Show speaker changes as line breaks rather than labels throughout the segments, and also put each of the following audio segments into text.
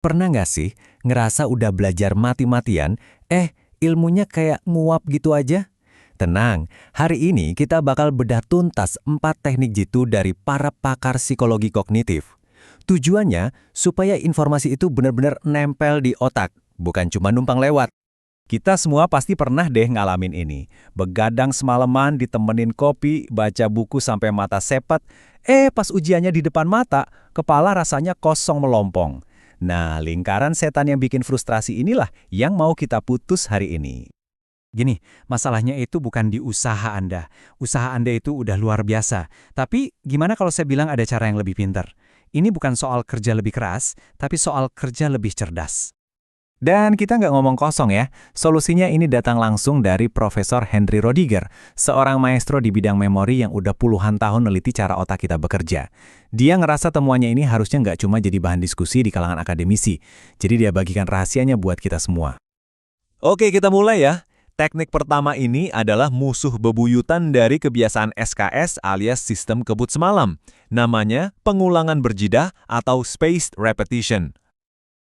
Pernah nggak sih ngerasa udah belajar mati-matian, ilmunya kayak nguap gitu aja? Tenang, hari ini kita bakal bedah tuntas 4 teknik jitu dari para pakar psikologi kognitif. Tujuannya supaya informasi itu benar-benar nempel di otak, bukan cuma numpang lewat.
Kita semua pasti pernah deh ngalamin ini. Begadang semalaman, ditemenin kopi, baca buku sampai mata sepet. Pas ujiannya di depan mata, kepala rasanya kosong melompong. Nah, lingkaran setan yang bikin frustrasi inilah yang mau kita putus hari ini.
Gini, masalahnya itu bukan di usaha Anda. Usaha Anda itu udah luar biasa. Tapi gimana kalau saya bilang ada cara yang lebih pintar? Ini bukan soal kerja lebih keras, tapi soal kerja lebih cerdas.
Dan kita nggak ngomong kosong ya, solusinya ini datang langsung dari Profesor Henry Rodiger, seorang maestro di bidang memori yang udah puluhan tahun neliti cara otak kita bekerja. Dia ngerasa temuannya ini harusnya nggak cuma jadi bahan diskusi di kalangan akademisi, jadi dia bagikan rahasianya buat kita semua.
Oke, kita mulai ya. Teknik pertama ini adalah musuh bebuyutan dari kebiasaan SKS alias sistem kebut semalam. Namanya pengulangan berjidah atau spaced repetition.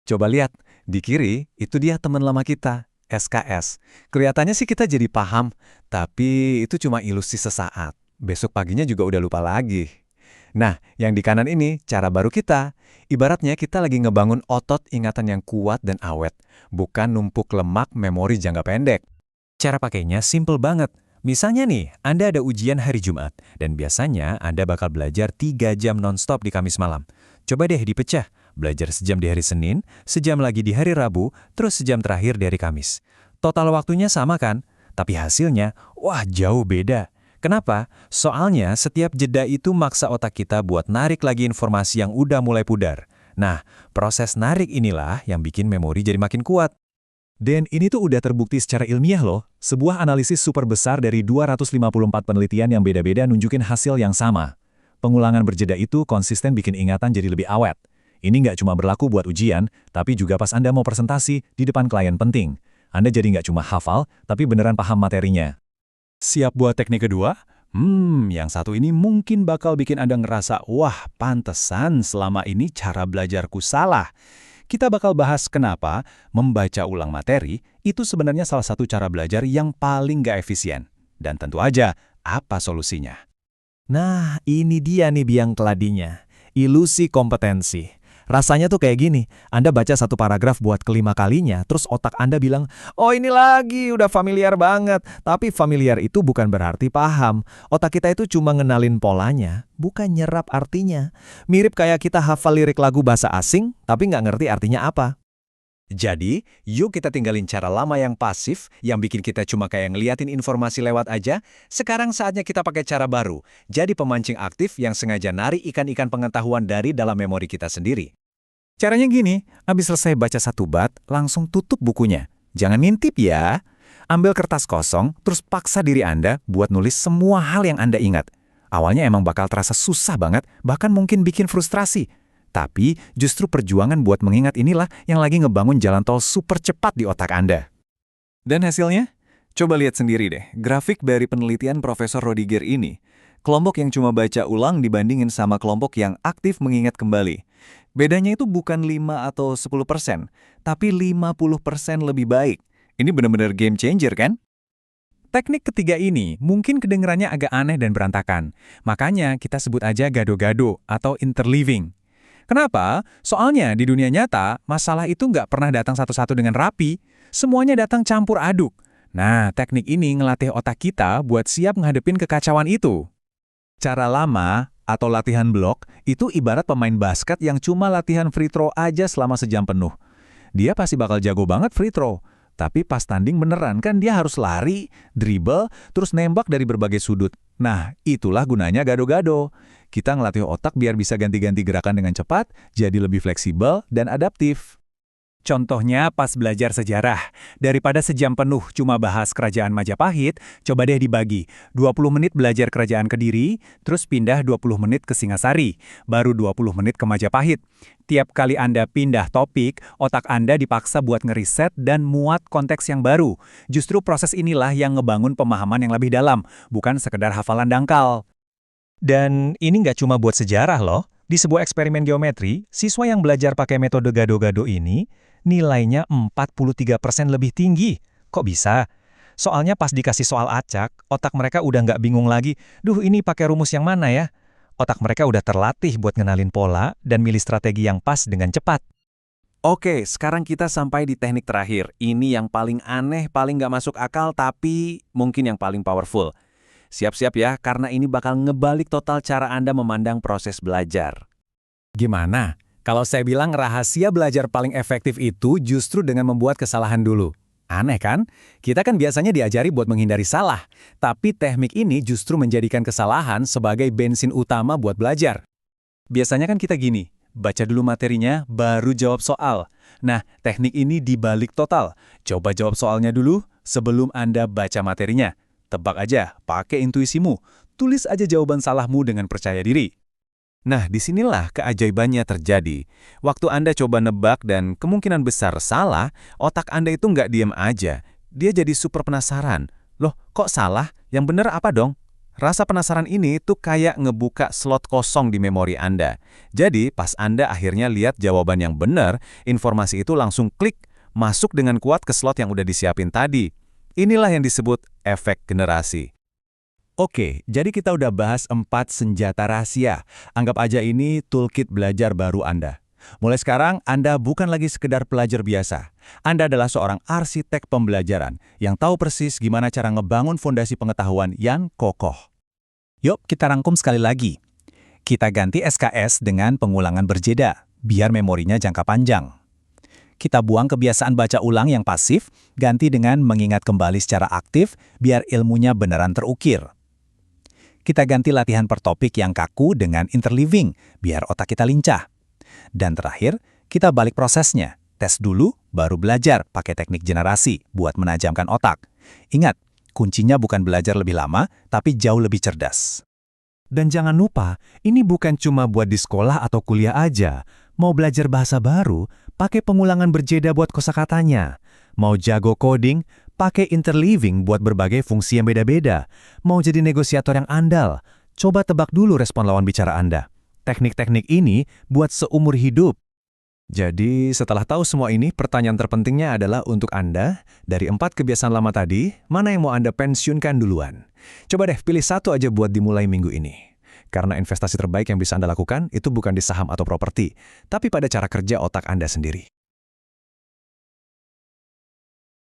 Coba lihat, di kiri itu dia teman lama kita, SKS. Kelihatannya sih kita jadi paham, tapi itu cuma ilusi sesaat. Besok paginya juga udah lupa lagi. Nah, yang di kanan ini cara baru kita. Ibaratnya kita lagi ngebangun otot ingatan yang kuat dan awet, bukan numpuk lemak memori jangka pendek.
Cara pakainya simple banget. Misalnya nih, Anda ada ujian hari Jumat, dan biasanya Anda bakal belajar 3 jam nonstop di Kamis malam. Coba deh dipecah. Belajar sejam di hari Senin, sejam lagi di hari Rabu, terus sejam terakhir di hari Kamis. Total waktunya sama kan? Tapi hasilnya, wah jauh beda. Kenapa? Soalnya setiap jeda itu maksa otak kita buat narik lagi informasi yang udah mulai pudar. Nah, proses narik inilah yang bikin memori jadi makin kuat.
Dan ini tuh udah terbukti secara ilmiah loh. Sebuah analisis super besar dari 254 penelitian yang beda-beda nunjukin hasil yang sama. Pengulangan berjeda itu konsisten bikin ingatan jadi lebih awet. Ini nggak cuma berlaku buat ujian, tapi juga pas Anda mau presentasi di depan klien penting. Anda jadi nggak cuma hafal, tapi beneran paham materinya.
Siap buat teknik kedua?
Yang satu ini mungkin bakal bikin Anda ngerasa, wah pantesan selama ini cara belajarku salah. Kita bakal bahas kenapa membaca ulang materi itu sebenarnya salah satu cara belajar yang paling nggak efisien. Dan tentu aja, apa solusinya?
Nah, ini dia nih biang keladinya. Ilusi kompetensi. Rasanya tuh kayak gini, Anda baca satu paragraf buat kelima kalinya, terus otak Anda bilang, oh ini lagi, udah familiar banget. Tapi familiar itu bukan berarti paham. Otak kita itu cuma ngenalin polanya, bukan nyerap artinya. Mirip kayak kita hafal lirik lagu bahasa asing, tapi nggak ngerti artinya apa.
Jadi, yuk kita tinggalin cara lama yang pasif, yang bikin kita cuma kayak ngeliatin informasi lewat aja. Sekarang saatnya kita pakai cara baru, jadi pemancing aktif yang sengaja narik ikan-ikan pengetahuan dari dalam memori kita sendiri.
Caranya gini, habis selesai baca satu bab, langsung tutup bukunya. Jangan ngintip ya. Ambil kertas kosong, terus paksa diri Anda buat nulis semua hal yang Anda ingat. Awalnya emang bakal terasa susah banget, bahkan mungkin bikin frustrasi. Tapi justru perjuangan buat mengingat inilah yang lagi ngebangun jalan tol super cepat di otak Anda.
Dan hasilnya? Coba lihat sendiri deh, grafik dari penelitian Profesor Rodiger ini. Kelompok yang cuma baca ulang dibandingin sama kelompok yang aktif mengingat kembali. Bedanya itu bukan 5 atau 10%, tapi 50% lebih baik. Ini benar-benar game changer kan?
Teknik ketiga ini mungkin kedengarannya agak aneh dan berantakan. Makanya kita sebut aja gado-gado atau interleaving. Kenapa? Soalnya di dunia nyata, masalah itu nggak pernah datang satu-satu dengan rapi. Semuanya datang campur aduk. Nah, teknik ini ngelatih otak kita buat siap ngadepin kekacauan itu.
Cara lama atau latihan blok itu ibarat pemain basket yang cuma latihan free throw aja selama sejam penuh. Dia pasti bakal jago banget free throw. Tapi pas tanding beneran kan dia harus lari, dribble, terus nembak dari berbagai sudut. Nah, itulah gunanya gado-gado. Kita ngelatih otak biar bisa ganti-ganti gerakan dengan cepat, jadi lebih fleksibel dan adaptif.
Contohnya pas belajar sejarah, daripada sejam penuh cuma bahas kerajaan Majapahit, coba deh dibagi. 20 menit belajar kerajaan Kediri, terus pindah 20 menit ke Singasari, baru 20 menit ke Majapahit. Tiap kali Anda pindah topik, otak Anda dipaksa buat ngeriset dan muat konteks yang baru. Justru proses inilah yang ngebangun pemahaman yang lebih dalam, bukan sekedar hafalan dangkal.
Dan ini nggak cuma buat sejarah loh.
Di sebuah eksperimen geometri, siswa yang belajar pakai metode gado-gado ini nilainya 43% lebih tinggi. Kok bisa? Soalnya pas dikasih soal acak, otak mereka udah nggak bingung lagi, duh ini pakai rumus yang mana ya? Otak mereka udah terlatih buat ngenalin pola dan milih strategi yang pas dengan cepat.
Oke, sekarang kita sampai di teknik terakhir. Ini yang paling aneh, paling nggak masuk akal, tapi mungkin yang paling powerful. Siap-siap ya, karena ini bakal ngebalik total cara Anda memandang proses belajar.
Gimana? Kalau saya bilang rahasia belajar paling efektif itu justru dengan membuat kesalahan dulu. Aneh kan? Kita kan biasanya diajari buat menghindari salah, tapi teknik ini justru menjadikan kesalahan sebagai bensin utama buat belajar. Biasanya kan kita gini, baca dulu materinya, baru jawab soal. Nah, teknik ini dibalik total. Coba jawab soalnya dulu sebelum Anda baca materinya. Tebak aja, pakai intuisimu. Tulis aja jawaban salahmu dengan percaya diri.
Nah, disinilah keajaibannya terjadi. Waktu Anda coba nebak dan kemungkinan besar salah, otak Anda itu nggak diem aja. Dia jadi super penasaran. Loh, kok salah? Yang bener apa dong? Rasa penasaran ini tuh kayak ngebuka slot kosong di memori Anda. Jadi, pas Anda akhirnya lihat jawaban yang benar, informasi itu langsung klik, masuk dengan kuat ke slot yang udah disiapin tadi. Inilah yang disebut efek generasi.
Oke, jadi kita udah bahas 4 senjata rahasia. Anggap aja ini toolkit belajar baru Anda. Mulai sekarang, Anda bukan lagi sekedar pelajar biasa. Anda adalah seorang arsitek pembelajaran yang tahu persis gimana cara ngebangun fondasi pengetahuan yang kokoh.
Yuk, kita rangkum sekali lagi. Kita ganti SKS dengan pengulangan berjeda, biar memorinya jangka panjang. Kita buang kebiasaan baca ulang yang pasif, ganti dengan mengingat kembali secara aktif, biar ilmunya beneran terukir. Kita ganti latihan per topik yang kaku dengan interleaving, biar otak kita lincah. Dan terakhir, kita balik prosesnya. Tes dulu, baru belajar pakai teknik generasi buat menajamkan otak. Ingat, kuncinya bukan belajar lebih lama, tapi jauh lebih cerdas.
Dan jangan lupa, ini bukan cuma buat di sekolah atau kuliah aja. Mau belajar bahasa baru, pakai pengulangan berjeda buat kosakatanya. Mau jago coding, pakai interleaving buat berbagai fungsi yang beda-beda. Mau jadi negosiator yang andal, coba tebak dulu respon lawan bicara Anda. Teknik-teknik ini buat seumur hidup.
Jadi, setelah tahu semua ini, pertanyaan terpentingnya adalah untuk Anda, dari 4 kebiasaan lama tadi, mana yang mau Anda pensiunkan duluan? Coba deh pilih satu aja buat dimulai minggu ini. Karena investasi terbaik yang bisa Anda lakukan itu bukan di saham atau properti, tapi pada cara kerja otak Anda sendiri.